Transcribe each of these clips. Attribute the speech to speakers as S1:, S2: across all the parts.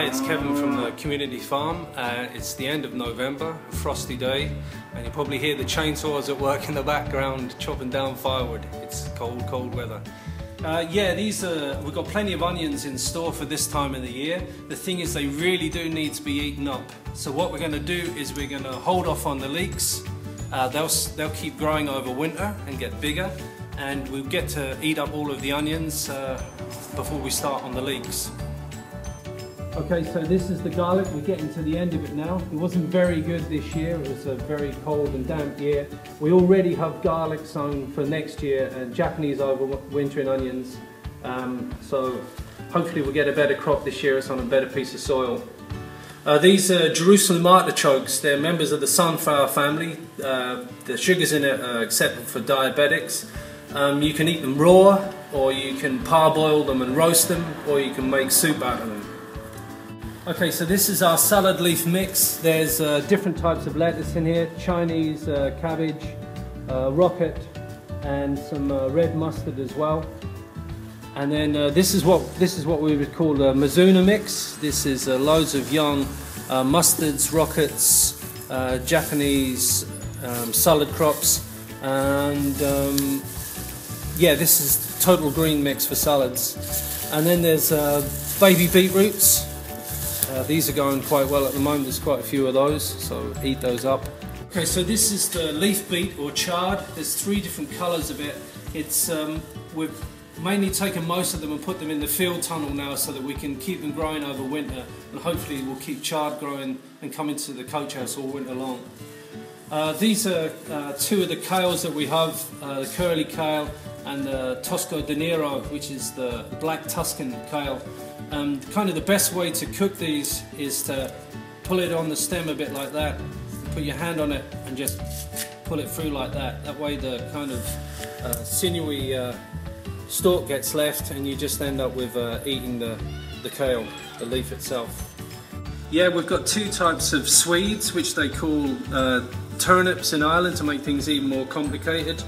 S1: Hi, it's Kevin from the community farm. It's the end of November, a frosty day, and you probably hear the chainsaws at work in the background chopping down firewood. It's cold, cold weather. We've got plenty of onions in store for this time of the year. The thing is, they really do need to be eaten up. So what we're going to do is we're going to hold off on the leeks. They'll keep growing over winter and get bigger, and we'll get to eat up all of the onions before we start on the leeks. Okay, so this is the garlic. We're getting to the end of it now. It wasn't very good this year. It was a very cold and damp year. We already have garlic sown for next year and Japanese overwintering onions. So hopefully we'll get a better crop this year. It's on a better piece of soil. These are Jerusalem artichokes. They're members of the sunflower family. The sugars in it are acceptable for diabetics. You can eat them raw, or you can parboil them and roast them, or you can make soup out of them. Okay, so this is our salad leaf mix. There's different types of lettuce in here: Chinese cabbage, rocket, and some red mustard as well. And then this is what we would call a Mizuna mix. This is loads of young mustards, rockets, Japanese salad crops, and yeah, this is total green mix for salads. And then there's baby beetroots. These are going quite well at the moment. There's quite a few of those, so eat those up. Okay, so this is the leaf beet or chard. There's 3 different colours of it. We've mainly taken most of them and put them in the field tunnel now so that we can keep them growing over winter, and hopefully we'll keep chard growing and come into the coach house all winter long. These are 2 of the kales that we have, the curly kale and the Tosco de Nero, which is the black Tuscan kale. Kind of the best way to cook these is to pull it on the stem a bit like that, put your hand on it and just pull it through like that. That way the kind of sinewy stalk gets left and you just end up with eating the kale, the leaf itself. Yeah, we've got 2 types of Swedes, which they call turnips in Ireland to make things even more complicated.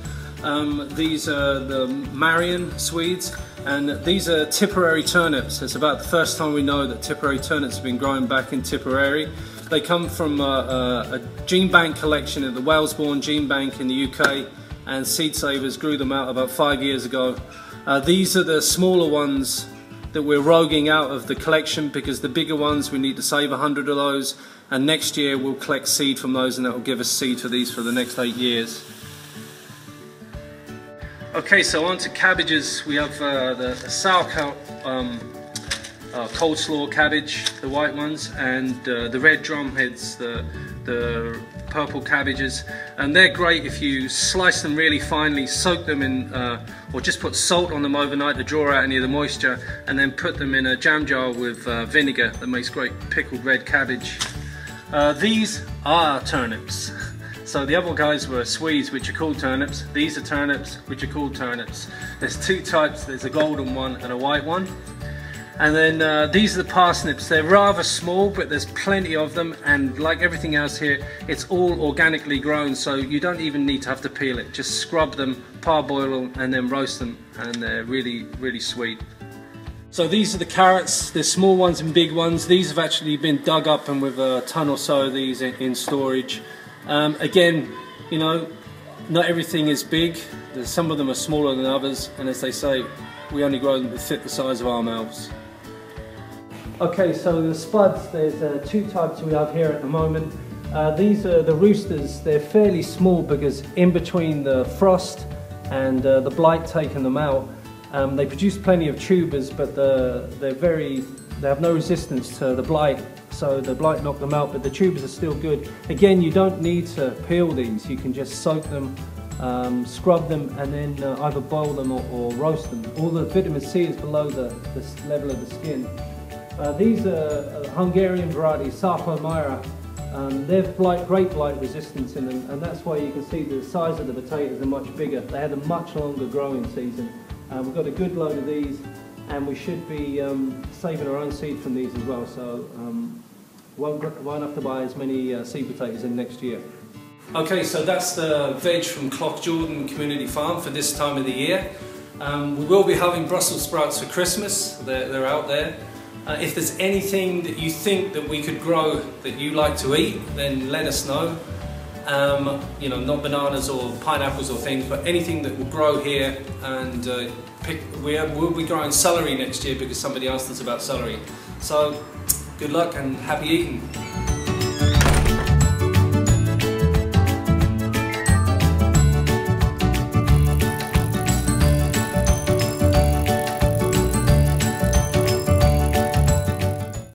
S1: These are the Marion Swedes, and these are Tipperary turnips. It's about the first time we know that Tipperary turnips have been growing back in Tipperary. They come from a gene bank collection at the Wales-born Gene Bank in the UK, and Seed Savers grew them out about 5 years ago. These are the smaller ones that we're roguing out of the collection, because the bigger ones we need to save 100 of those, and next year we'll collect seed from those, and that will give us seed for these for the next 8 years. Okay, so on to cabbages. We have the sauerkraut coleslaw cabbage, the white ones, and the red drumheads, the purple cabbages, and they're great if you slice them really finely, soak them in, or just put salt on them overnight to draw out any of the moisture, and then put them in a jam jar with vinegar. That makes great pickled red cabbage. These are turnips. So the other guys were Swedes, which are called turnips. These are turnips, which are called turnips. There's 2 types. There's a golden one and a white one. And then these are the parsnips. They're rather small, but there's plenty of them, and like everything else here, it's all organically grown, so you don't even need to have to peel it. Just scrub them, parboil them, and then roast them, and they're really, really sweet. So these are the carrots. There's small ones and big ones. These have actually been dug up, and with a ton or so of these in storage. Again, you know, not everything is big. Some of them are smaller than others, and as they say, we only grow them to fit the size of our mouths. Okay, so the spuds, there's 2 types we have here at the moment. These are the roosters. They're fairly small because in between the frost and the blight taking them out, they produce plenty of tubers, but they have no resistance to the blight. So the blight knocked them out, but the tubers are still good. Again, you don't need to peel these. You can just soak them, scrub them, and then either boil them or roast them. All the vitamin C is below the level of the skin. These are Hungarian varieties, Sarpomyra. They have great blight resistance in them, and that's why you can see the size of the potatoes are much bigger. They had a much longer growing season. We've got a good load of these, and we should be saving our own seed from these as well, so won't have to buy as many seed potatoes in next year. Okay, so that's the veg from Cloughjordan Community Farm for this time of the year. We will be having Brussels sprouts for Christmas. They're out there. If there's anything that you think that we could grow that you like to eat, then let us know. You know, not bananas or pineapples or things, but anything that will grow here. And we'll be growing celery next year because somebody asked us about celery. So good luck and happy eating.